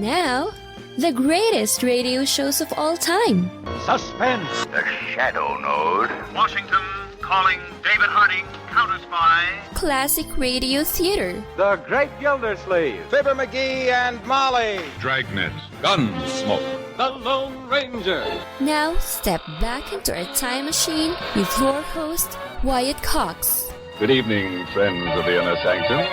Now, the greatest radio shows of all time. Suspense. The Shadow Node. Washington calling David Harding, counter-spy. Classic radio theater. The Great Gildersleeve. Fibber McGee and Molly. Dragnet. Gunsmoke. The Lone Ranger. Now, step back into our time machine with your host, Wyatt Cox. Good evening, friends of the Inner Sanctum.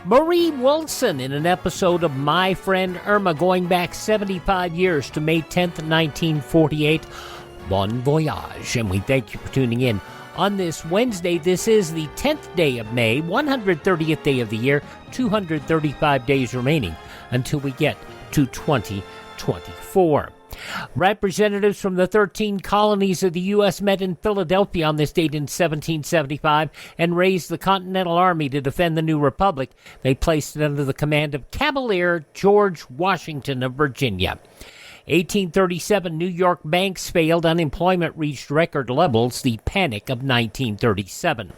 Marie Wilson in an episode of My Friend Irma going back 75 years to May 10th, 1948. Bon voyage, and we thank you for tuning in. On this Wednesday, this is the 10th day of May, 130th day of the year, 235 days remaining until we get to 2024. Representatives from the 13 colonies of the U.S. met in Philadelphia on this date in 1775 and raised the Continental Army to defend the new republic. They placed it under the command of Cavalier George Washington of Virginia. 1837, New York banks failed. Unemployment reached record levels. The Panic of 1937.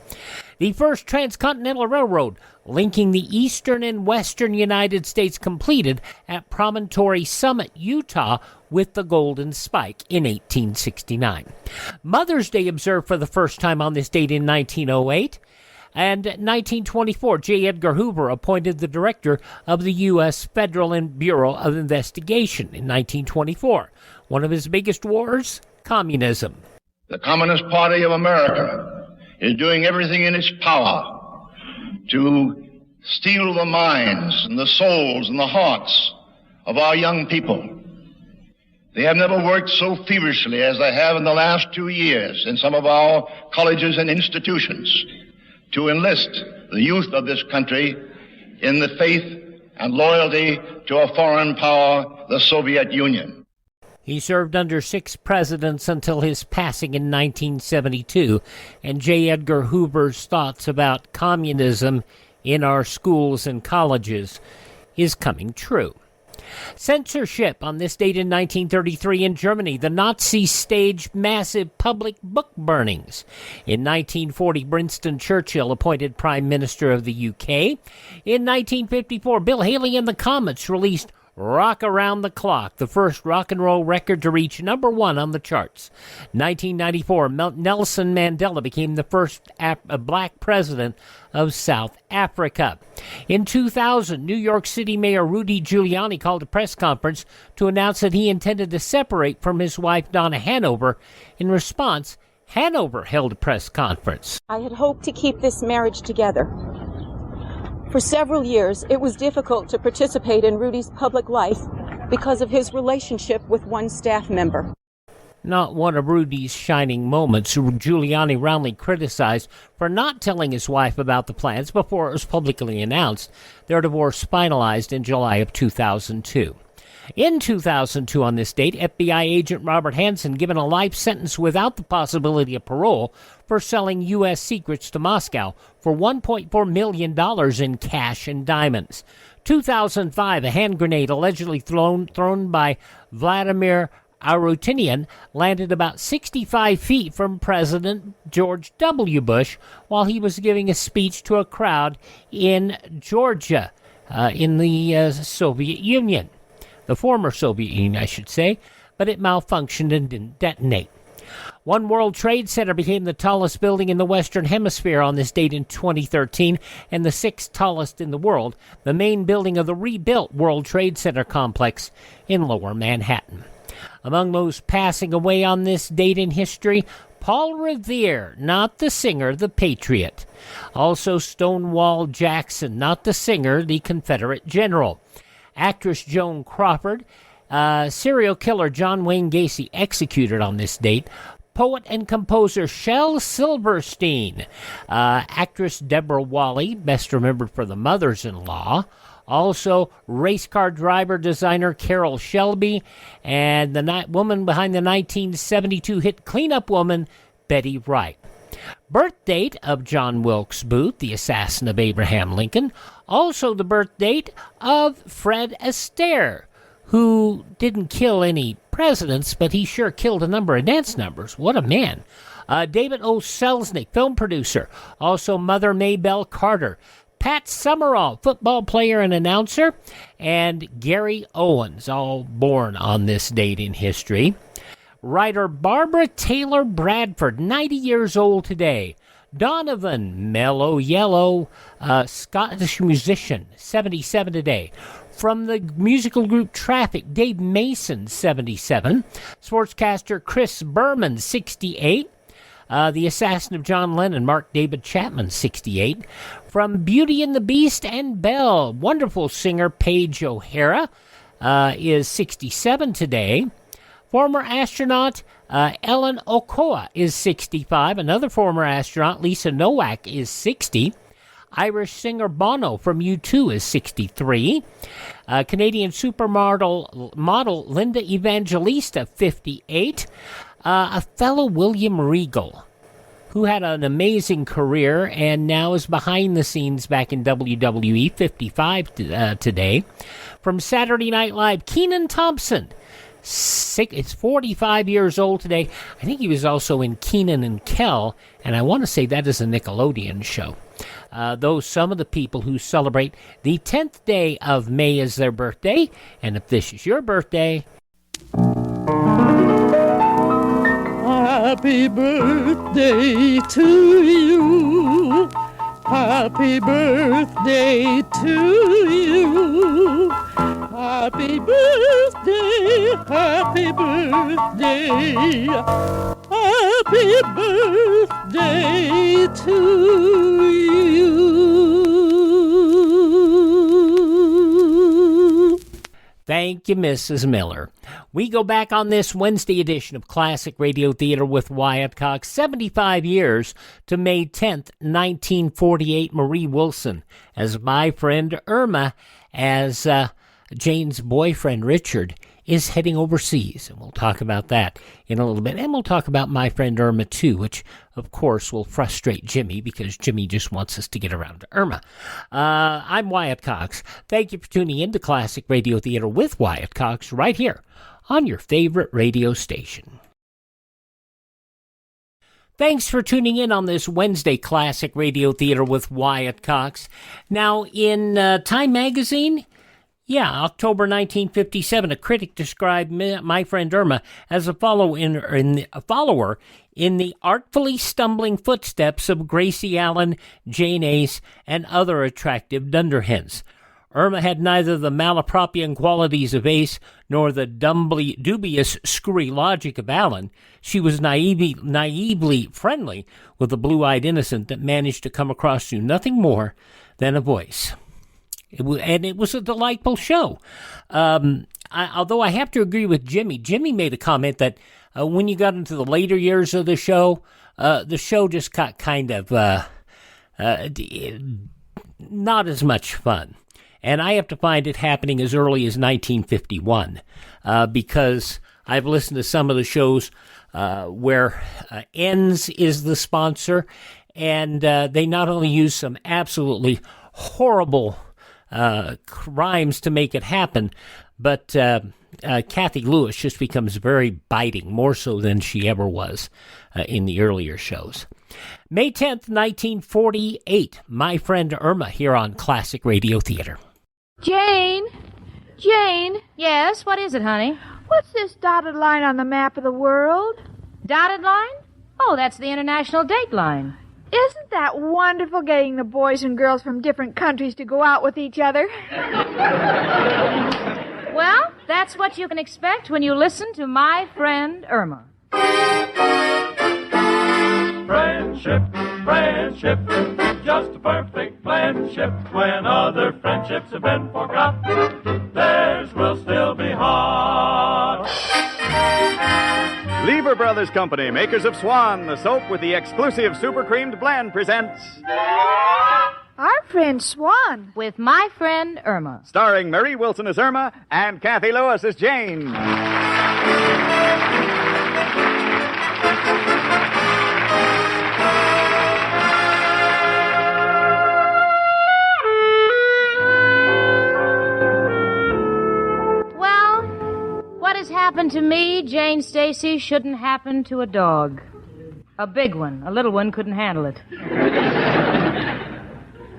The first transcontinental railroad linking the eastern and western United States completed at Promontory Summit, Utah, with the Golden Spike in 1869. Mother's Day observed for the first time on this date in 1908. And 1924, J. Edgar Hoover appointed the director of the U.S. Federal Bureau of Investigation in 1924. One of his biggest wars, communism. The Communist Party of America is doing everything in its power to steal the minds and the souls and the hearts of our young people. They have never worked so feverishly as they have in the last 2 years in some of our colleges and institutions to enlist the youth of this country in the faith and loyalty to a foreign power, the Soviet Union. He served under 6 presidents until his passing in 1972, and J. Edgar Hoover's thoughts about communism in our schools and colleges is coming true. Censorship on this date in 1933 in Germany. The Nazis staged massive public book burnings. In 1940, Winston Churchill appointed Prime Minister of the UK. In 1954, Bill Haley and the Comets released Rock Around the Clock, the first rock and roll record to reach number 1 on the charts. 1994, Nelson Mandela became the first black president of South Africa. In 2000, New York City Mayor Rudy Giuliani called a press conference to announce that he intended to separate from his wife Donna Hanover. In response, Hanover held a press conference. I had hoped to keep this marriage together. For several years, it was difficult to participate in Rudy's public life because of his relationship with one staff member. Not one of Rudy's shining moments. Giuliani roundly criticized for not telling his wife about the plans before it was publicly announced. Their divorce finalized in July of 2002. In 2002, on this date, FBI agent Robert Hansen given a life sentence without the possibility of parole for selling U.S. secrets to Moscow for $1.4 million in cash and diamonds. 2005, a hand grenade allegedly thrown by Vladimir Arutinian landed about 65 feet from President George W. Bush while he was giving a speech to a crowd in Georgia, in the Soviet Union. The former Soviet Union, I should say, but it malfunctioned and didn't detonate. One World Trade Center became the tallest building in the Western Hemisphere on this date in 2013 and the 6th tallest in the world, the main building of the rebuilt World Trade Center complex in Lower Manhattan. Among those passing away on this date in history, Paul Revere, not the singer, the Patriot. Also Stonewall Jackson, not the singer, the Confederate general. Actress Joan Crawford, serial killer John Wayne Gacy executed on this date, poet and composer Shel Silverstein, actress Deborah Wally, best remembered for The Mothers-in-Law, also race car driver designer Carol Shelby, and the woman behind the 1972 hit Cleanup Woman, Betty Wright. Birth date of John Wilkes Booth, the assassin of Abraham Lincoln. Also the birth date of Fred Astaire, who didn't kill any presidents, but he sure killed a number of dance numbers. What a man. David O. Selznick, film producer. Also Mother Maybelle Carter, Pat Summerall, football player and announcer, and Gary Owens, all born on this date in history. Writer Barbara Taylor Bradford, 90 years old today. Donovan Mellow Yellow, Scottish musician, 77 today. From the musical group Traffic, Dave Mason, 77. Sportscaster Chris Berman, 68. The assassin of John Lennon, Mark David Chapman, 68. From Beauty and the Beast and Belle, wonderful singer Paige O'Hara is 67 today. Former astronaut Ellen Okoa is 65. Another former astronaut, Lisa Nowak, is 60. Irish singer Bono from U2 is 63. Canadian supermodel Linda Evangelista, 58. A fellow William Regal, who had an amazing career and now is behind the scenes back in WWE, 55 today. From Saturday Night Live, Kenan Thompson, it's 45 years old today. I think he was also in Kenan and Kel, and I want to say that is a Nickelodeon show. Those some of the people who celebrate the 10th day of May is their birthday, and if this is your birthday... Happy birthday to you. Happy birthday to you. Happy birthday, happy birthday. Happy birthday to you. Thank you, Mrs. Miller. We go back on this Wednesday edition of Classic Radio Theater with Wyatt Cox, 75 years to May 10th, 1948. Marie Wilson as my friend Irma, as Jane's boyfriend Richard is heading overseas. And we'll talk about that in a little bit. And we'll talk about My Friend Irma, too, which, of course, will frustrate Jimmy because Jimmy just wants us to get around to Irma. I'm Wyatt Cox. Thank you for tuning in to Classic Radio Theater with Wyatt Cox right here on your favorite radio station. Thanks for tuning in on this Wednesday Classic Radio Theater with Wyatt Cox. Now, in Time Magazine... October 1957, a critic described My Friend Irma as a follower in the artfully stumbling footsteps of Gracie Allen, Jane Ace, and other attractive dunderheads. Irma had neither the malapropian qualities of Ace nor the dubious, screwy logic of Allen. She was naively friendly with a blue-eyed innocent that managed to come across to nothing more than a voice. It was a delightful show. Although I have to agree with Jimmy. Jimmy made a comment that when you got into the later years of the show just got kind of not as much fun. And I have to find it happening as early as 1951 because I've listened to some of the shows where Ends is the sponsor, and they not only use some absolutely horrible rhymes to make it happen, but Kathy Lewis just becomes very biting, more so than she ever was in the earlier shows. May 10th, 1948, My Friend Irma here on Classic Radio Theater. Jane? Yes, what is it, honey? What's this dotted line on the map of the world? Dotted line? Oh, that's the international date line. Isn't that wonderful, getting the boys and girls from different countries to go out with each other? Well, that's what you can expect when you listen to My Friend Irma. Friendship, just a perfect friendship. When other friendships have been forgot, theirs will still be hot. Lever Brothers Company, makers of Swan, the soap with the exclusive super creamed blend, presents Our Friend Swan with My Friend Irma, starring Marie Wilson as Irma and Kathy Lewis as Jane. What has happened to me, Jane Stacy, shouldn't happen to a dog. A big one. A little one couldn't handle it.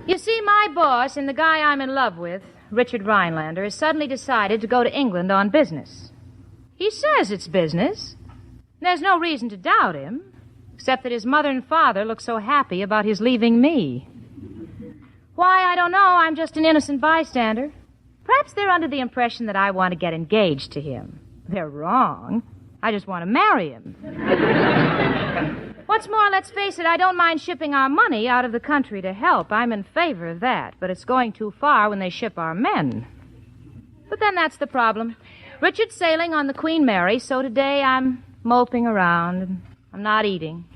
You see, my boss and the guy I'm in love with, Richard Rhinelander, has suddenly decided to go to England on business. He says it's business. There's no reason to doubt him, except that his mother and father look so happy about his leaving me. Why, I don't know. I'm just an innocent bystander. Perhaps they're under the impression that I want to get engaged to him. They're wrong. I just want to marry him. What's more, let's face it, I don't mind shipping our money out of the country to help. I'm in favor of that, but it's going too far when they ship our men. But then that's the problem. Richard's sailing on the Queen Mary, so today I'm moping around, and I'm not eating.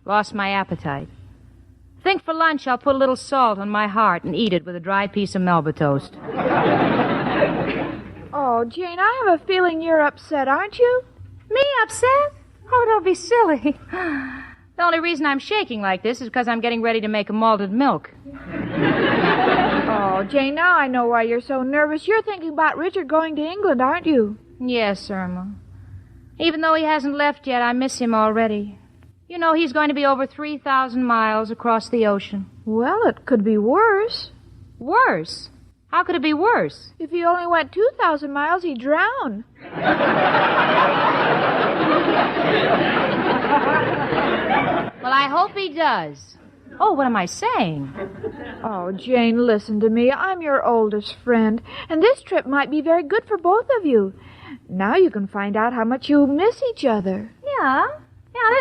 Lost my appetite. Think for lunch I'll put a little salt on my heart and eat it with a dry piece of Melba toast. Oh, Jane, I have a feeling you're upset, aren't you? Me upset? Oh, don't be silly. The only reason I'm shaking like this is because I'm getting ready to make a malted milk. Oh, Jane, now I know why you're so nervous. You're thinking about Richard going to England, aren't you? Yes, Irma. Even though he hasn't left yet, I miss him already. You know, he's going to be over 3,000 miles across the ocean. Well, it could be worse. Worse? How could it be worse? If he only went 2,000 miles, he'd drown. Well, I hope he does. Oh, what am I saying? Oh, Jane, listen to me. I'm your oldest friend, and this trip might be very good for both of you. Now you can find out how much you miss each other. Yeah,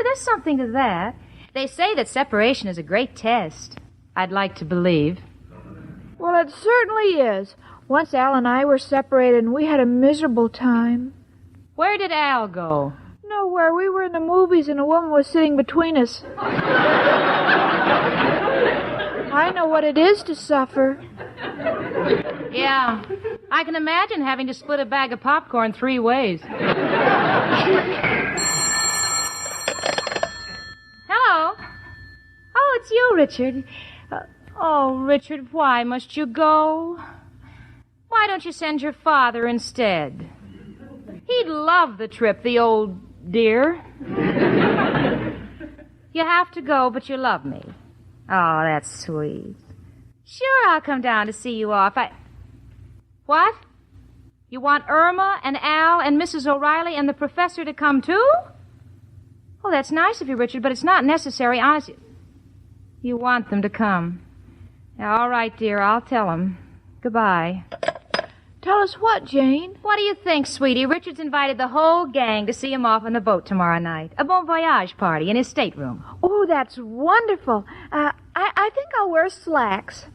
there's something to that. They say that separation is a great test. I'd like to believe. Well, it certainly is. Once Al and I were separated, and we had a miserable time. Where did Al go? Nowhere. We were in the movies, and a woman was sitting between us. I know what it is to suffer. Yeah, I can imagine having to split a bag of popcorn 3 ways. Hello? Oh, it's you, Richard. Oh, Richard, why must you go? Why don't you send your father instead? He'd love the trip, the old dear. You have to go, but you love me. Oh, that's sweet. Sure, I'll come down to see you off. What? You want Irma and Al and Mrs. O'Reilly and the professor to come too? Oh, that's nice of you, Richard, but it's not necessary, honestly. You want them to come. All right, dear, I'll tell them. Goodbye. Tell us what, Jane? What do you think, sweetie? Richard's invited the whole gang to see him off on the boat tomorrow night. A bon voyage party in his stateroom. Oh, that's wonderful. I think I'll wear slacks.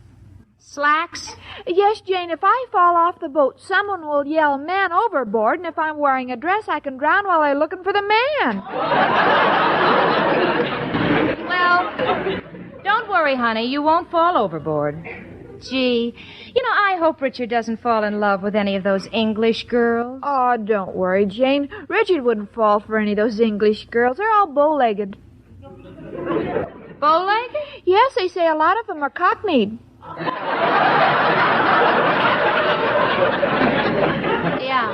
Slacks? Yes, Jane, if I fall off the boat, someone will yell, "Man overboard," and if I'm wearing a dress, I can drown while they're looking for the man. Well, don't worry, honey. You won't fall overboard. Gee, I hope Richard doesn't fall in love with any of those English girls. Oh, don't worry, Jane. Richard wouldn't fall for any of those English girls. They're all bow-legged. Bow-legged? Yes, they say a lot of them are cockneyed. Yeah.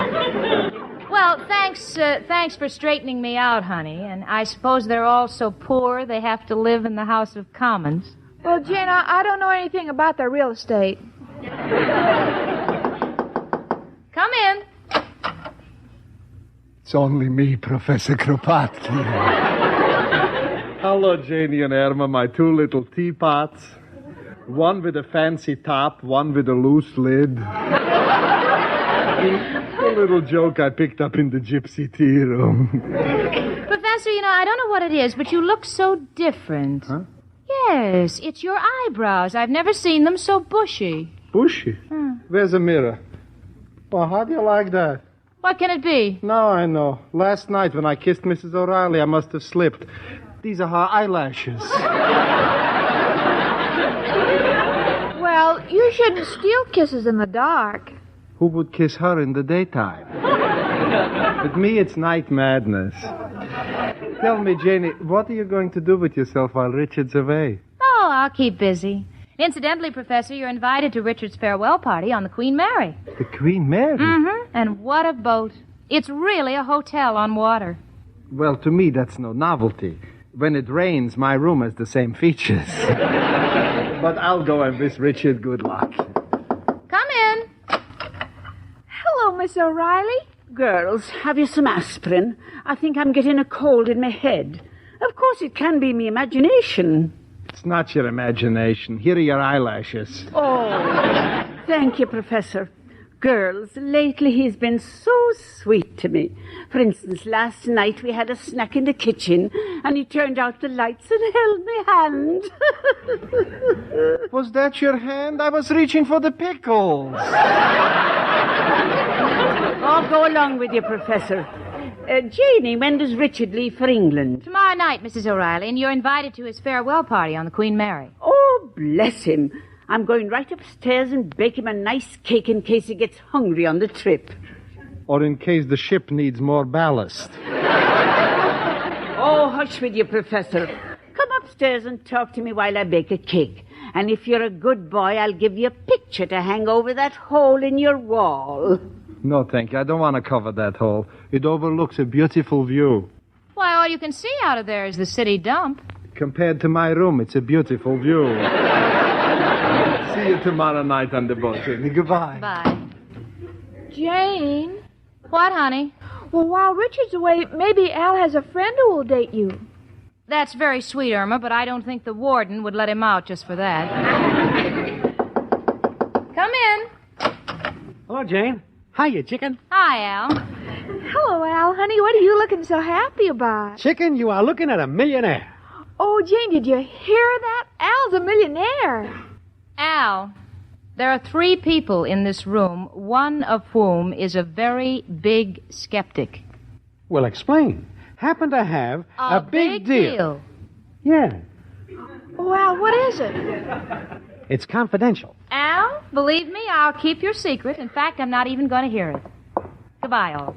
Well, thanks for straightening me out, honey. And I suppose they're all so poor they have to live in the House of Commons. Well, Jane, I don't know anything about their real estate. Come in. It's only me, Professor Kropotkin. Hello, Janie and Irma, my 2 little teapots. One with a fancy top, one with a loose lid. A little joke I picked up in the gypsy tea room. Professor, I don't know what it is, but you look so different. Huh? Yes, it's your eyebrows. I've never seen them so bushy. Bushy? Where's a mirror? Well, how do you like that? What can it be? Now I know. Last night when I kissed Mrs. O'Reilly, I must have slipped. These are her eyelashes. Well, you shouldn't steal kisses in the dark. Who would kiss her in the daytime? With me, it's night madness. Tell me, Janie, what are you going to do with yourself while Richard's away? Oh, I'll keep busy. Incidentally, Professor, you're invited to Richard's farewell party on the Queen Mary. The Queen Mary? Mm-hmm. And what a boat. It's really a hotel on water. Well, to me, that's no novelty. When it rains, my room has the same features. But I'll go and wish Richard good luck. Come in. Hello, Miss O'Reilly. Girls, have you some aspirin? I think I'm getting a cold in my head. Of course, it can be me imagination. It's not your imagination. Here are your eyelashes. Oh, thank you, Professor. Girls, lately he's been so sweet to me. For instance, last night we had a snack in the kitchen, and he turned out the lights and held my hand. Was that your hand? I was reaching for the pickles. Oh, go along with you, Professor. Janie, when does Richard leave for England? Tomorrow night, Mrs. O'Reilly, and you're invited to his farewell party on the Queen Mary. Oh, bless him. I'm going right upstairs and bake him a nice cake in case he gets hungry on the trip. Or in case the ship needs more ballast. Oh, hush with you, Professor. Come upstairs and talk to me while I bake a cake. And if you're a good boy, I'll give you a picture to hang over that hole in your wall. No, thank you. I don't want to cover that hole. It overlooks a beautiful view. Why, all you can see out of there is the city dump. Compared to my room, it's a beautiful view. See you tomorrow night on the boat, Janie. Goodbye. Bye. Jane? What, honey? Well, while Richard's away, maybe Al has a friend who will date you. That's very sweet, Irma, but I don't think the warden would let him out just for that. Come in. Hello, Jane. Hiya, chicken. Hi, Al. Hello, Al, honey. What are you looking so happy about? Chicken, you are looking at a millionaire. Oh, Jane, did you hear that? Al's a millionaire. Al, there are 3 people in this room, one of whom is a very big skeptic. Well, explain. Happen to have a big deal. Yeah. Oh, Al, what is it? It's confidential. Al, believe me, I'll keep your secret. In fact, I'm not even going to hear it. Goodbye, all.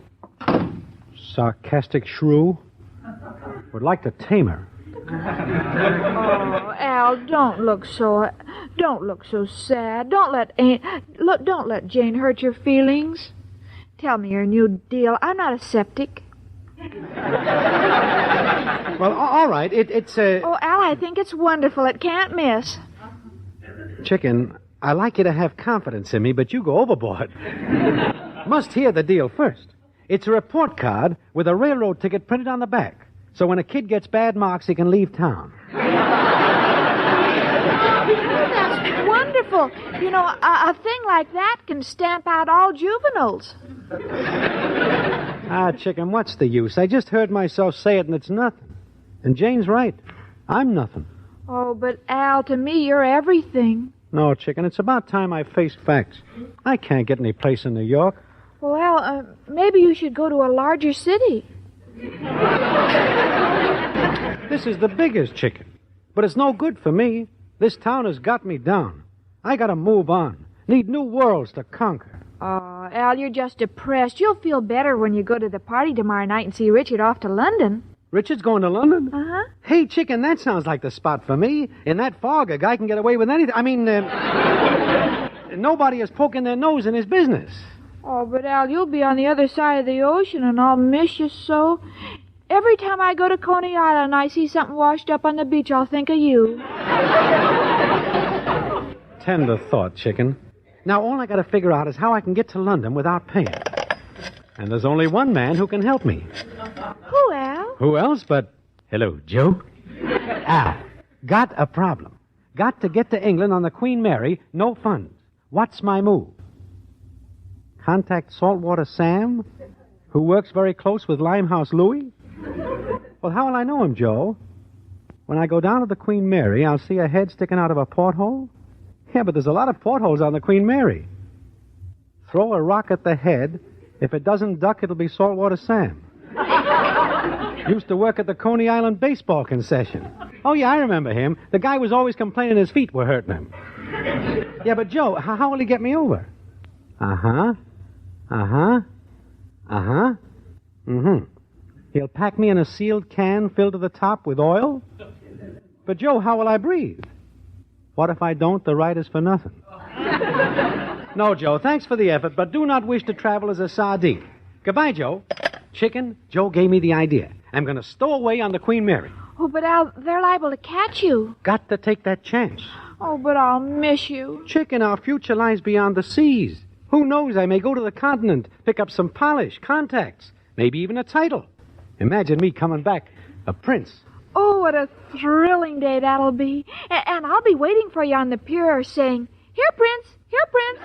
Sarcastic shrew. Would like to tame her. Oh, Al, don't look so sad. Don't let Jane hurt your feelings. Tell me your new deal. I'm not a septic. Well, all right. It's a... Oh, Al, I think it's wonderful. It can't miss. Chicken, I like you to have confidence in me, but you go overboard. Must hear the deal first. It's a report card with a railroad ticket printed on the back. So when a kid gets bad marks, he can leave town. That's wonderful. You know, a thing like that can stamp out all juveniles. Ah, chicken, what's the use? I just heard myself say it, and it's nothing. And Jane's right. I'm nothing. Oh, but Al, to me, you're everything. No, chicken, it's about time I faced facts. I can't get any place in New York. Well, Al, maybe you should go to a larger city. This is the biggest, chicken. But it's no good for me. This town has got me down. I gotta move on. Need new worlds to conquer. Oh, Al, you're just depressed. You'll feel better when you go to the party tomorrow night and see Richard off to London. Richard's going to London? Uh-huh. Hey, chicken, that sounds like the spot for me. In that fog, a guy can get away with anything. I mean, nobody is poking their nose in his business. Oh, but Al, you'll be on the other side of the ocean, and I'll miss you so. Every time I go to Coney Island and I see something washed up on the beach, I'll think of you. Tender thought, chicken. Now, all I gotta figure out is how I can get to London without paying. And there's only one man who can help me. Who, Al? Who else but... Hello, Joe. Al, got a problem. Got to get to England on the Queen Mary, no funds. What's my move? Contact Saltwater Sam, who works very close with Limehouse Louie? Well, how will I know him, Joe? When I go down to the Queen Mary, I'll see a head sticking out of a porthole? Yeah, but there's a lot of portholes on the Queen Mary. Throw a rock at the head. If it doesn't duck, it'll be Saltwater Sam. Used to work at the Coney Island baseball concession. Oh, yeah, I remember him. The guy was always complaining his feet were hurting him. Yeah, but Joe, how will he get me over? Uh-huh. Uh-huh. Uh-huh. Mm-hmm. He'll pack me in a sealed can filled to the top with oil? But, Joe, how will I breathe? What if I don't? The ride is for nothing. No, Joe, thanks for the effort, but do not wish to travel as a sardine. Goodbye, Joe. Chicken, Joe gave me the idea. I'm going to stow away on the Queen Mary. Oh, but Al, they're liable to catch you. Got to take that chance. Oh, but I'll miss you. Chicken, our future lies beyond the seas. Who knows, I may go to the continent, pick up some polish, contacts, maybe even a title. Imagine me coming back a prince. Oh, what a thrilling day that'll be. And I'll be waiting for you on the pier saying, "Here, Prince! Here, Prince!"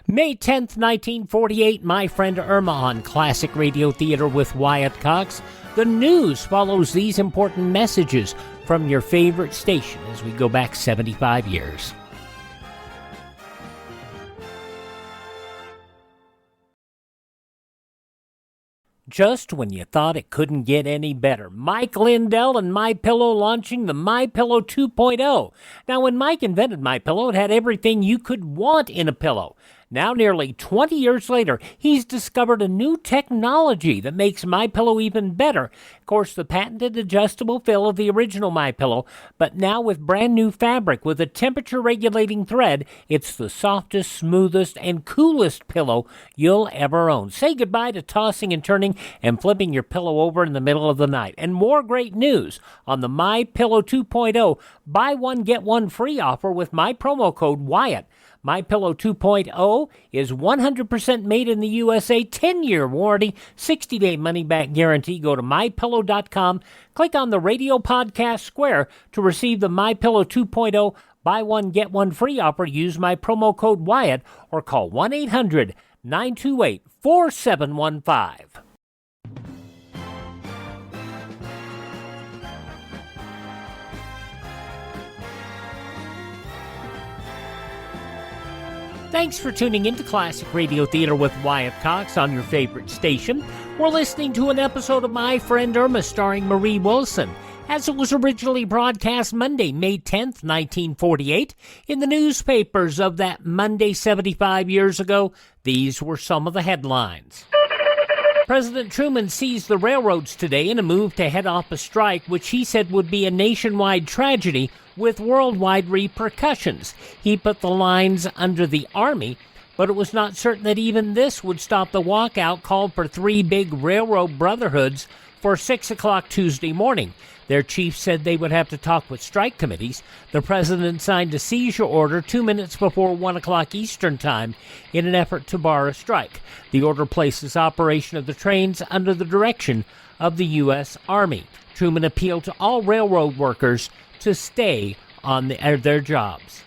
May 10th, 1948, My Friend Irma on Classic Radio Theater with Wyatt Cox. The news follows these important messages from your favorite station as we go back 75 years. Just when you thought it couldn't get any better, Mike Lindell and MyPillow launching the MyPillow 2.0. Now, when Mike invented MyPillow, it had everything you could want in a pillow. Now, nearly 20 years later, he's discovered a new technology that makes MyPillow even better. Of course, the patented adjustable fill of the original MyPillow, but now with brand new fabric with a temperature-regulating thread, it's the softest, smoothest, and coolest pillow you'll ever own. Say goodbye to tossing and turning and flipping your pillow over in the middle of the night. And more great news on the MyPillow 2.0 buy one, get one free offer with my promo code Wyatt. MyPillow 2.0 is 100% made in the USA, 10-year warranty, 60-day money-back guarantee. Go to MyPillow.com, click on the radio podcast square to receive the MyPillow 2.0 buy one, get one free offer. Use my promo code Wyatt or call 1-800-928-4715. Thanks for tuning into Classic Radio Theater with Wyatt Cox on your favorite station. We're listening to an episode of My Friend Irma starring Marie Wilson, as it was originally broadcast Monday, May 10th, 1948. In the newspapers of that Monday 75 years ago, these were some of the headlines. President Truman seized the railroads today in a move to head off a strike which he said would be a nationwide tragedy with worldwide repercussions. He put the lines under the Army, but it was not certain that even this would stop the walkout called for three big railroad brotherhoods for 6 o'clock Tuesday morning. Their chief said they would have to talk with strike committees. The president signed a seizure order 2 minutes before 1 o'clock Eastern Time in an effort to bar a strike. The order places operation of the trains under the direction of the U.S. Army. Truman appealed to all railroad workers to stay on their jobs.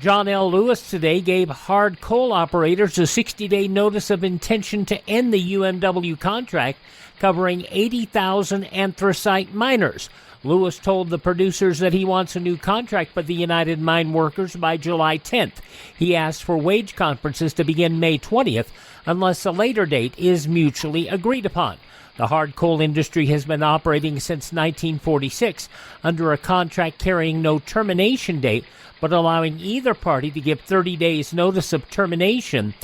John L. Lewis today gave hard coal operators a 60-day notice of intention to end the UMW contract covering 80,000 anthracite miners. Lewis told the producers that he wants a new contract with the United Mine Workers by July 10th. He asked for wage conferences to begin May 20th unless a later date is mutually agreed upon. The hard coal industry has been operating since 1946 under a contract carrying no termination date, but allowing either party to give 30 days notice of termination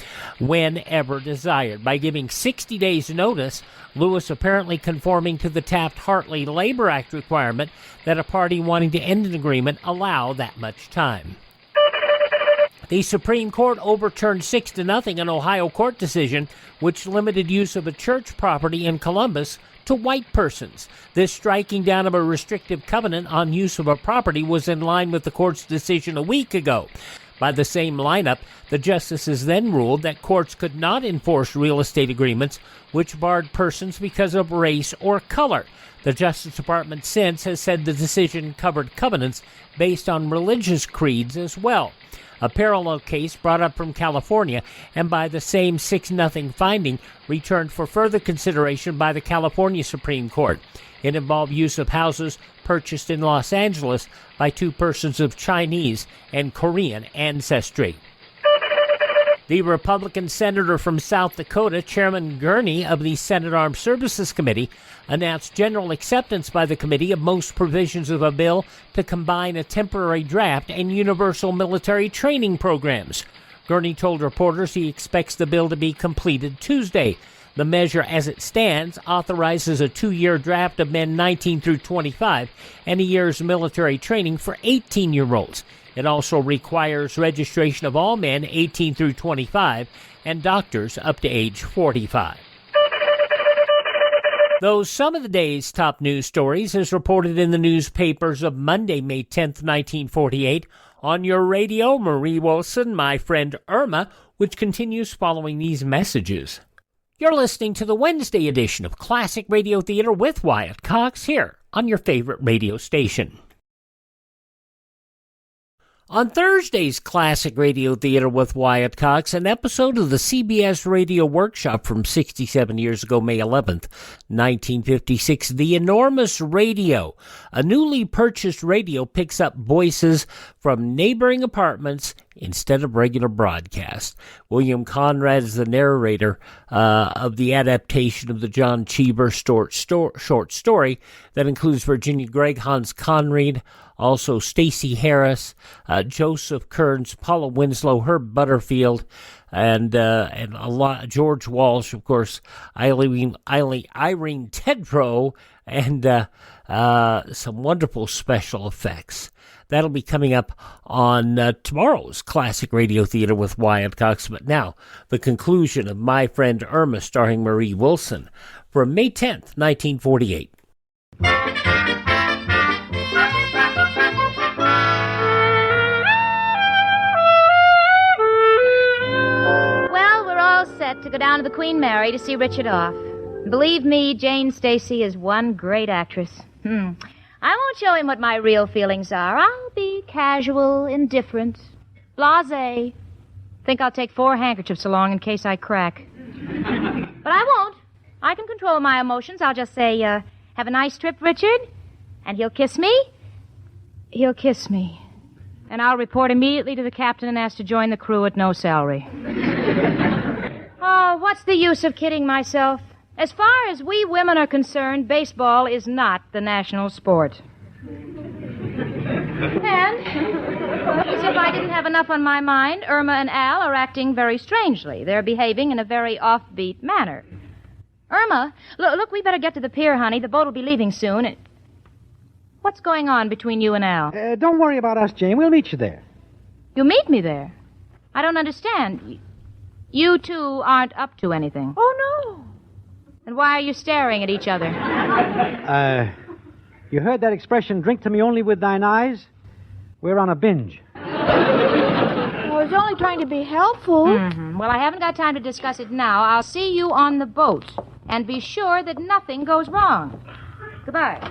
whenever desired. By giving 60 days notice, Lewis apparently conforming to the Taft-Hartley Labor Act requirement that a party wanting to end an agreement allow that much time. The Supreme Court overturned 6-0 an Ohio court decision which limited use of a church property in Columbus to white persons. This striking down of a restrictive covenant on use of a property was in line with the court's decision a week ago. By the same lineup, the justices then ruled that courts could not enforce real estate agreements which barred persons because of race or color. The Justice Department since has said the decision covered covenants based on religious creeds as well. A parallel case brought up from California and by the same 6-0 finding returned for further consideration by the California Supreme Court. It involved use of houses purchased in Los Angeles by two persons of Chinese and Korean ancestry. The Republican senator from South Dakota, Chairman Gurney of the Senate Armed Services Committee, announced general acceptance by the committee of most provisions of a bill to combine a temporary draft and universal military training programs. Gurney told reporters he expects the bill to be completed Tuesday. The measure as it stands authorizes a 2-year draft of men 19 through 25 and a year's military training for 18-year-olds. It also requires registration of all men 18 through 25 and doctors up to age 45. Those some of the day's top news stories as reported in the newspapers of Monday, May 10th, 1948. On your radio, Marie Wilson, My Friend Irma, which continues following these messages. You're listening to the Wednesday edition of Classic Radio Theater with Wyatt Cox here on your favorite radio station. On Thursday's Classic Radio Theater with Wyatt Cox, an episode of the CBS Radio Workshop from 67 years ago, May 11th, 1956, The Enormous Radio. A newly purchased radio picks up voices from neighboring apartments instead of regular broadcast. William Conrad is the narrator of the adaptation of the John Cheever short story that includes Virginia Gregg, Hans Conried, also Stacey Harris, Joseph Kearns, Paula Winslow, Herb Butterfield, and a lot, George Walsh, of course, Irene Tedrow, and some wonderful special effects. That'll be coming up on tomorrow's Classic Radio Theater with Wyatt Cox. But now, the conclusion of My Friend Irma, starring Marie Wilson, from May 10th, 1948. Well, we're all set to go down to the Queen Mary to see Richard off. Believe me, Jane Stacy is one great actress. I won't show him what my real feelings are. I'll be casual, indifferent, blasé. Think I'll take 4 handkerchiefs along in case I crack. But I won't. I can control my emotions. I'll just say, have a nice trip, Richard. And he'll kiss me. He'll kiss me. And I'll report immediately to the captain and ask to join the crew at no salary. Oh, what's the use of kidding myself? As far as we women are concerned, baseball is not the national sport. And, as if I didn't have enough on my mind, Irma and Al are acting very strangely. They're behaving in a very offbeat manner. Irma, look, we better get to the pier, honey. The boat will be leaving soon. What's going on between you and Al? Don't worry about us, Jane. We'll meet you there. You meet me there? I don't understand. You two aren't up to anything. Oh, no. And why are you staring at each other? You heard that expression, drink to me only with thine eyes? We're on a binge. I was only trying to be helpful. Mm-hmm. Well, I haven't got time to discuss it now. I'll see you on the boat. And be sure that nothing goes wrong. Goodbye.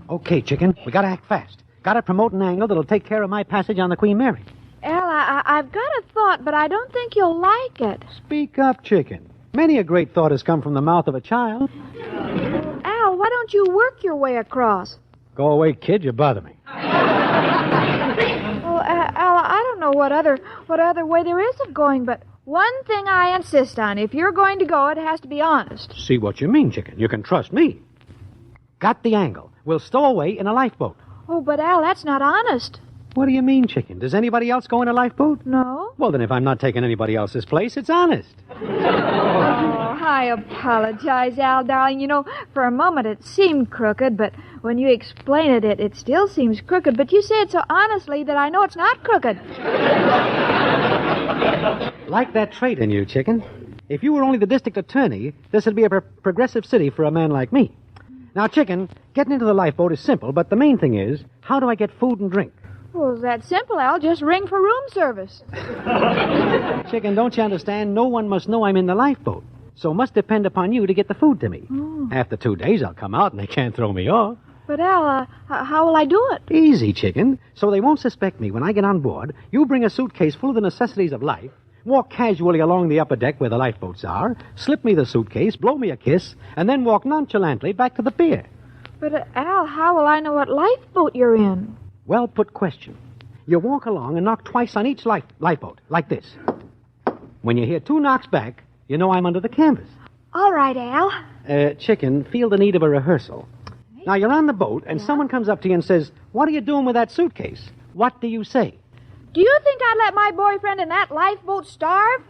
Okay, chicken. We gotta act fast. Gotta promote an angle that'll take care of my passage on the Queen Mary. Al, I've got a thought, but I don't think you'll like it. Speak up, chicken. Many a great thought has come from the mouth of a child. Al, why don't you work your way across? Go away, kid. You bother me. Well, Al, I don't know what other way there is of going, but one thing I insist on. If you're going to go, it has to be honest. See what you mean, chicken. You can trust me. Got the angle. We'll stow away in a lifeboat. Oh, but Al, that's not honest. What do you mean, chicken? Does anybody else go in a lifeboat? No. Well, then if I'm not taking anybody else's place, it's honest. Oh, I apologize, Al, darling. You know, for a moment it seemed crooked, but when you explain it, it still seems crooked. But you say it so honestly that I know it's not crooked. Like that trait in you, chicken. If you were only the district attorney, this would be a progressive city for a man like me. Now, chicken, getting into the lifeboat is simple, but the main thing is, how do I get food and drink? Well, it's that simple, Al. Just ring for room service. Chicken, don't you understand? No one must know I'm in the lifeboat. So it must depend upon you to get the food to me. Oh. After 2 days, I'll come out and they can't throw me off. But, Al, how will I do it? Easy, chicken. So they won't suspect me when I get on board. You bring a suitcase full of the necessities of life, walk casually along the upper deck where the lifeboats are, slip me the suitcase, blow me a kiss, and then walk nonchalantly back to the pier. But, Al, how will I know what lifeboat you're in? Well put question. You walk along and knock twice on each lifeboat, like this. When you hear 2 knocks back, you know I'm under the canvas. All right, Al. Chicken, feel the need of a rehearsal. Now, you're on the boat, and someone comes up to you and says, "What are you doing with that suitcase?" What do you say? Do you think I'd let my boyfriend in that lifeboat starve?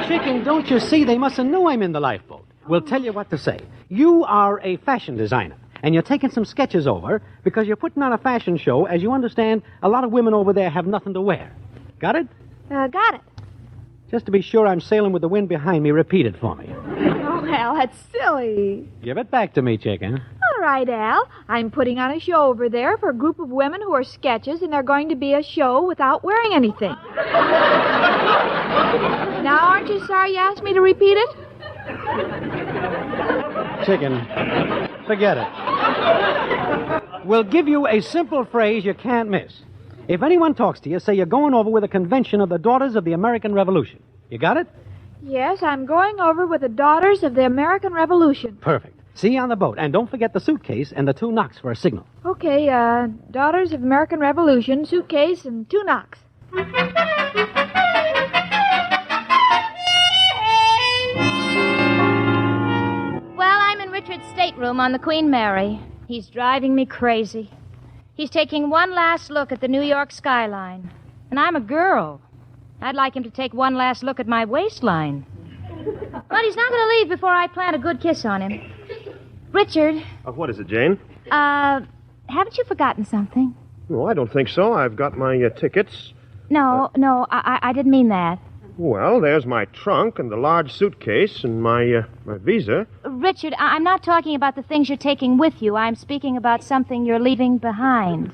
Chicken, don't you see? They mustn't know I'm in the lifeboat. We'll tell you what to say. You are a fashion designer, and you're taking some sketches over because you're putting on a fashion show. As you understand, a lot of women over there have nothing to wear. Got it? Got it. Just to be sure I'm sailing with the wind behind me, repeat it for me. Oh, Al, that's silly. Give it back to me, chicken. All right, Al. I'm putting on a show over there for a group of women who are sketches, and they're going to be a show without wearing anything. Now, aren't you sorry you asked me to repeat it? Chicken, forget it. We'll give you a simple phrase you can't miss. If anyone talks to you, say you're going over with a convention of the Daughters of the American Revolution. You got it? Yes, I'm going over with the Daughters of the American Revolution. Perfect. See you on the boat. And don't forget the suitcase and the 2 knocks for a signal. Okay, Daughters of American Revolution, suitcase, and 2 knocks. Well, I'm in Richard's stateroom on the Queen Mary. He's driving me crazy. He's taking one last look at the New York skyline. And I'm a girl. I'd like him to take one last look at my waistline. But he's not going to leave before I plant a good kiss on him. Richard. What is it, Jane? Haven't you forgotten something? No, I don't think so. I've got my tickets. No, I didn't mean that. Well, there's my trunk and the large suitcase and my visa. Richard, I'm not talking about the things you're taking with you. I'm speaking about something you're leaving behind.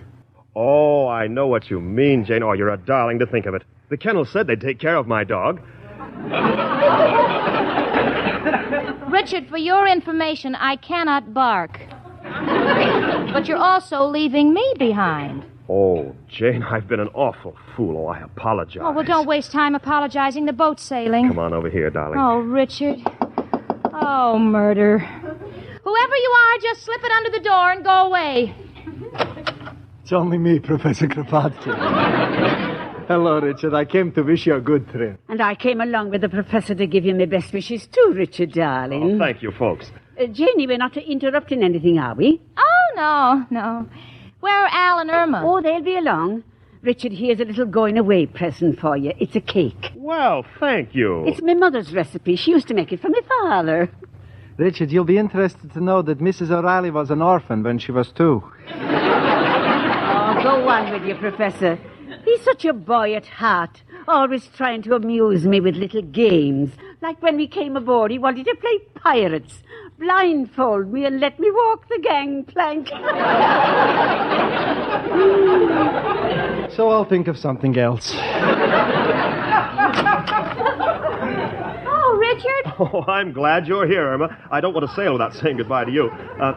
Oh, I know what you mean, Jane. Oh, you're a darling to think of it. The kennel said they'd take care of my dog. Richard, for your information, I cannot bark. But you're also leaving me behind. Oh, Jane, I've been an awful fool. Oh, I apologize. Oh, well, don't waste time apologizing. The boat's sailing. Come on over here, darling. Oh, Richard. Oh, murder. Whoever you are, just slip it under the door and go away. It's only me, Professor Kropotkin. Hello, Richard. I came to wish you a good trip. And I came along with the professor to give you my best wishes too, Richard, darling. Oh, thank you, folks. Janie, we're not interrupting anything, are we? Oh, no. Where are Al and Irma? Oh, they'll be along. Richard, here's a little going-away present for you. It's a cake. Well, thank you. It's my mother's recipe. She used to make it for my father. Richard, you'll be interested to know that Mrs. O'Reilly was an orphan when she was 2. Oh, go on with you, Professor. He's such a boy at heart, always trying to amuse me with little games. Like when we came aboard, he wanted to play pirates, blindfold me and let me walk the gangplank. So I'll think of something else. Oh, Richard. Oh, I'm glad you're here, Irma. I don't want to sail without saying goodbye to you.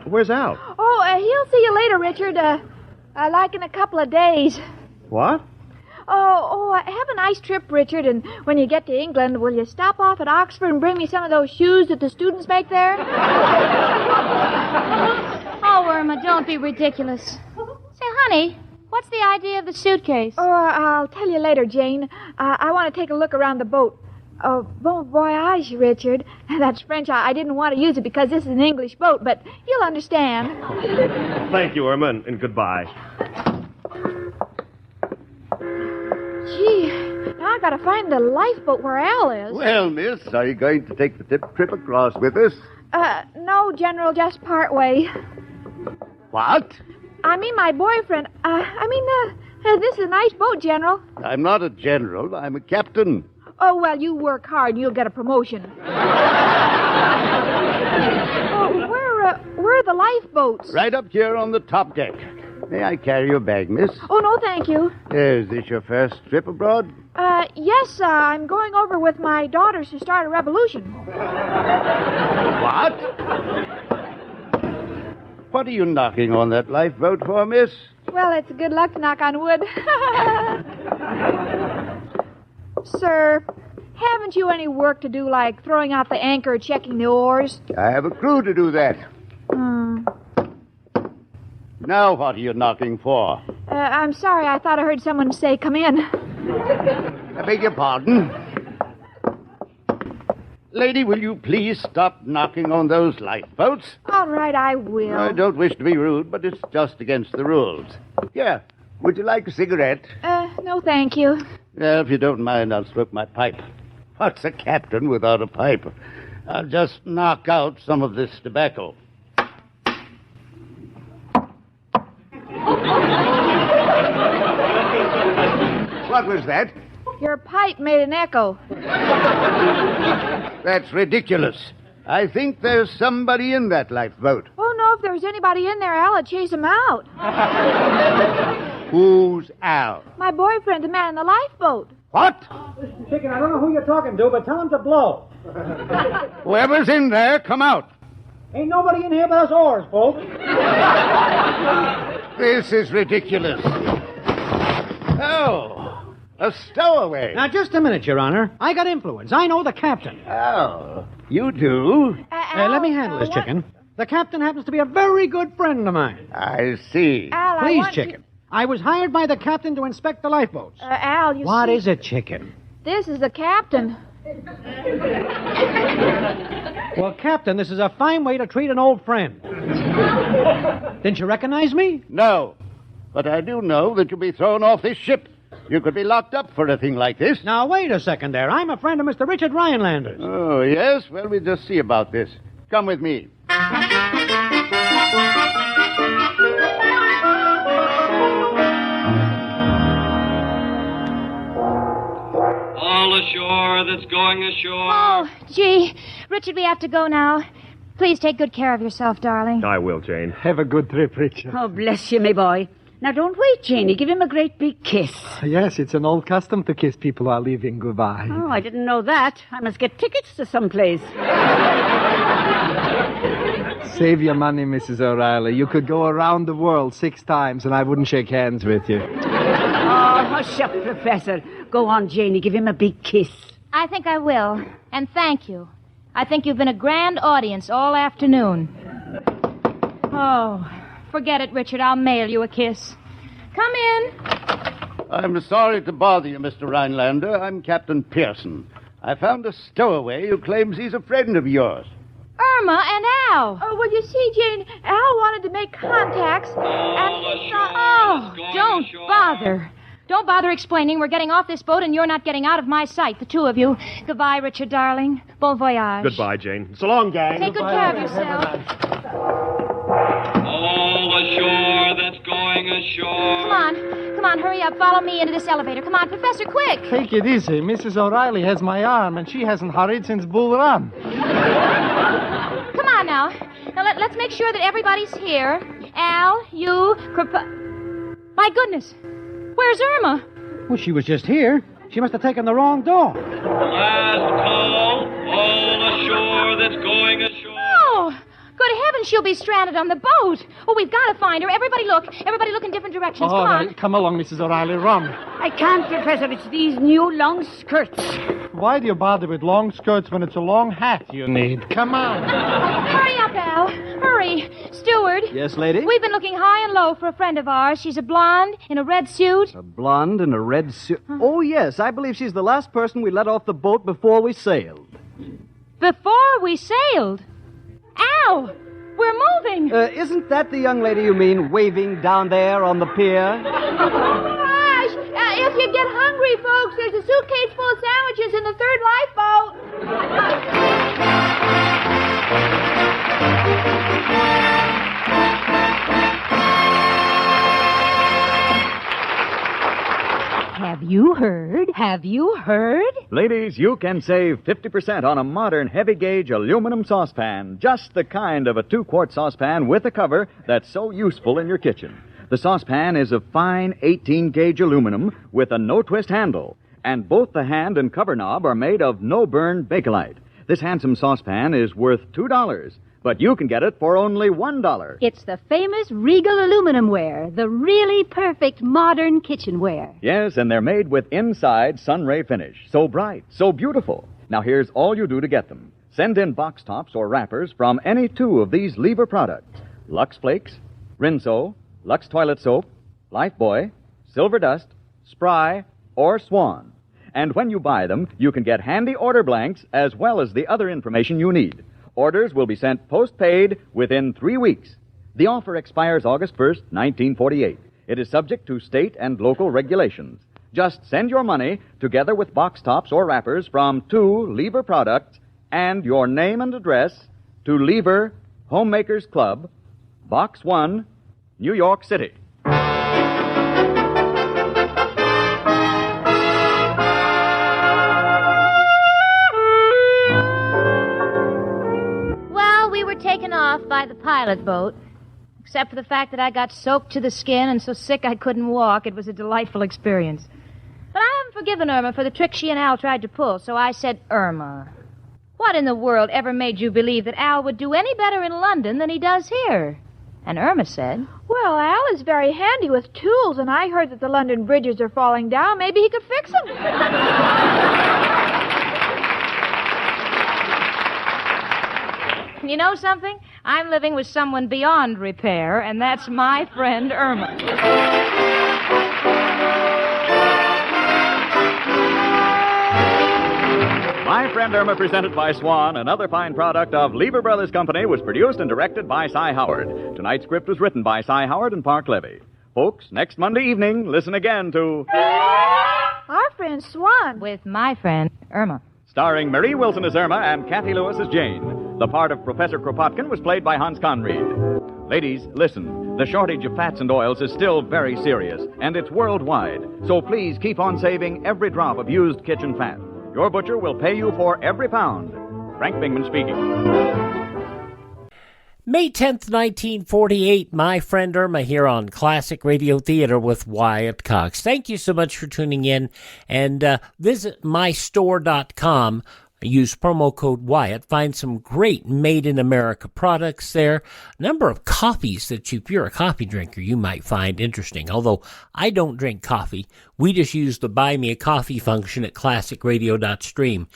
Where's Al? Oh, he'll see you later, Richard. Like in a couple of days. What? Have a nice trip, Richard, and when you get to England, will you stop off at Oxford and bring me some of those shoes that the students make there? Oh, Irma, don't be ridiculous. Say, honey, what's the idea of the suitcase? Oh, I'll tell you later, Jane. I want to take a look around the boat. Oh, bon voyage, Richard. That's French. I didn't want to use it because this is an English boat, but you'll understand. Thank you, Irma, and goodbye. Gee, now I gotta find the lifeboat where Al is. Well, miss, are you going to take the trip across with us? No, General, just part way. What? I mean, my boyfriend. This is a nice boat, General. I'm not a general. I'm a captain. Oh, well, you work hard and you'll get a promotion. Where are the lifeboats? Right up here on the top deck. May I carry your bag, miss? Oh, no, thank you. Is this your first trip abroad? Yes, I'm going over with my daughters to start a revolution. What? What are you knocking on that lifeboat for, miss? Well, it's good luck to knock on wood. Sir, haven't you any work to do, like throwing out the anchor or checking the oars? I have a crew to do that. Now what are you knocking for? I'm sorry. I thought I heard someone say, come in. I beg your pardon? Lady, will you please stop knocking on those lifeboats? All right, I will. I don't wish to be rude, but it's just against the rules. Here, would you like a cigarette? No, thank you. Well, if you don't mind, I'll smoke my pipe. What's a captain without a pipe? I'll just knock out some of this tobacco. What was that? Your pipe made an echo. That's ridiculous. I think there's somebody in that lifeboat. Oh, no, if there's anybody in there, Al would chase him out. Who's Al? My boyfriend, the man in the lifeboat. What? Mr. Chicken, I don't know who you're talking to, but tell him to blow. Whoever's in there, come out. Ain't nobody in here but us oars, folks. This is ridiculous. Oh, a stowaway. Now, just a minute, Your Honor. I got influence. I know the captain. Oh, you do? Let me handle this, Chicken. The captain happens to be a very good friend of mine. I see. Al, Please, Chicken. I was hired by the captain to inspect the lifeboats. Al, you What see... is it, Chicken? This is the captain. Well, Captain, this is a fine way to treat an old friend. Didn't you recognize me? No. But I do know that you'll be thrown off this ship. You could be locked up for a thing like this. Now, wait a second there. I'm a friend of Mr. Richard Rhinelander. Oh, yes? Well, we'll just see about this. Come with me. All ashore that's going ashore. Oh, gee. Richard, we have to go now. Please take good care of yourself, darling. I will, Jane. Have a good trip, Richard. Oh, bless you, my boy. Now, don't wait, Janie. Give him a great big kiss. Yes, it's an old custom to kiss people who are leaving goodbye. Oh, I didn't know that. I must get tickets to someplace. Save your money, Mrs. O'Reilly. You could go around the world 6 times and I wouldn't shake hands with you. Oh, hush up, Professor. Go on, Janie. Give him a big kiss. I think I will. And thank you. I think you've been a grand audience all afternoon. Oh, forget it, Richard. I'll mail you a kiss. Come in. I'm sorry to bother you, Mr. Rhinelander. I'm Captain Pearson. I found a stowaway who claims he's a friend of yours. Irma and Al. Oh, well, you see, Jane, Al wanted to make contacts, and he thought... Oh, don't bother. Don't bother explaining. We're getting off this boat, and you're not getting out of my sight, the two of you. Goodbye, Richard, darling. Bon voyage. Goodbye, Jane. So long, gang. Take good care of yourself. All ashore that's going ashore. Come on, hurry up. Follow me into this elevator. Come on, Professor, quick. Take it easy. Mrs. O'Reilly has my arm, and she hasn't hurried since Bull Run. Come on now. Let's make sure that everybody's here. Al, you, My goodness. Where's Irma? Well, she was just here. She must have taken the wrong door. Last call. All ashore that's going ashore. Oh, good heavens, she'll be stranded on the boat. Oh, we've got to find her. Everybody look in different directions. All Come on. right, come along, Mrs. O'Reilly. Run. I can't, Professor. It's these new long skirts. Why do you bother with long skirts when it's a long hat you need? Come on. Hurry up, Al. Hurry. Steward. Yes, lady? We've been looking high and low for a friend of ours. She's a blonde in a red suit. A blonde in a red suit. Oh, yes. I believe she's the last person we let off the boat before we sailed. Before we sailed? Al! We're moving. Isn't that the young lady you mean waving down there on the pier? Gosh, if you get hungry, folks, there's a suitcase full of sandwiches in the third lifeboat. Have you heard? Have you heard? Ladies, you can save 50% on a modern heavy-gauge aluminum saucepan. Just the kind of a 2-quart saucepan with a cover that's so useful in your kitchen. The saucepan is of fine 18-gauge aluminum with a no-twist handle. And both the hand and cover knob are made of no-burn Bakelite. This handsome saucepan is worth $2. But you can get it for only $1. It's the famous Regal aluminum ware, the really perfect modern kitchenware. Yes, and they're made with inside sunray finish. So bright, so beautiful. Now here's all you do to get them. Send in box tops or wrappers from any 2 of these Lever products. Lux Flakes, Rinso, Lux Toilet Soap, Lifebuoy, Silver Dust, Spry, or Swan. And when you buy them, you can get handy order blanks as well as the other information you need. Orders will be sent postpaid within 3 weeks. The offer expires August 1st, 1948. It is subject to state and local regulations. Just send your money together with box tops or wrappers from 2 Lever products and your name and address to Lever Homemakers Club, Box 1, New York City. taken off by the pilot boat. Except for the fact that I got soaked to the skin and so sick I couldn't walk, it was a delightful experience. But I haven't forgiven Irma for the trick she and Al tried to pull, so I said, Irma, what in the world ever made you believe that Al would do any better in London than he does here? And Irma said, Well, Al is very handy with tools, and I heard that the London bridges are falling down. Maybe he could fix them. You know something? I'm living with someone beyond repair, and that's my friend Irma. My Friend Irma, presented by Swan, another fine product of Lever Brothers Company, was produced and directed by Cy Howard. Tonight's script was written by Cy Howard and Park Levy. Folks, next Monday evening, listen again to Our Friend Swan. With my friend Irma. Starring Marie Wilson as Irma and Kathy Lewis as Jane. The part of Professor Kropotkin was played by Hans Conried. Ladies, listen. The shortage of fats and oils is still very serious, and it's worldwide. So please keep on saving every drop of used kitchen fat. Your butcher will pay you for every pound. Frank Bingman speaking. May 10th, 1948, My Friend Irma here on Classic Radio Theater with Wyatt Cox. Thank you so much for tuning in, and visit mystore.com. Use promo code Wyatt. Find some great made-in-America products there. A number of coffees that if you're a coffee drinker, you might find interesting. Although I don't drink coffee, we just use the Buy Me a Coffee function at classicradio.stream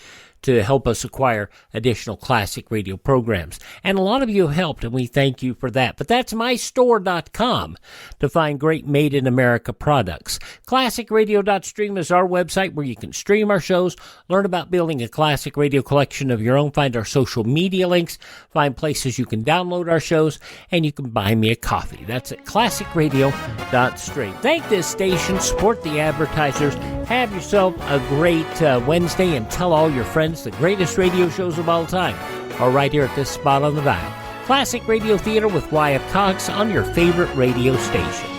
to help us acquire additional classic radio programs. And a lot of you have helped, and we thank you for that. But that's mystore.com to find great made-in-America products. Classicradio.stream is our website where you can stream our shows, learn about building a classic radio collection of your own, find our social media links, find places you can download our shows, and you can buy me a coffee. That's at classicradio.stream. Thank this station, support the advertisers, have yourself a great Wednesday, and tell all your friends the greatest radio shows of all time are right here at this spot on the dial. Classic Radio Theater with Wyatt Cox on your favorite radio station.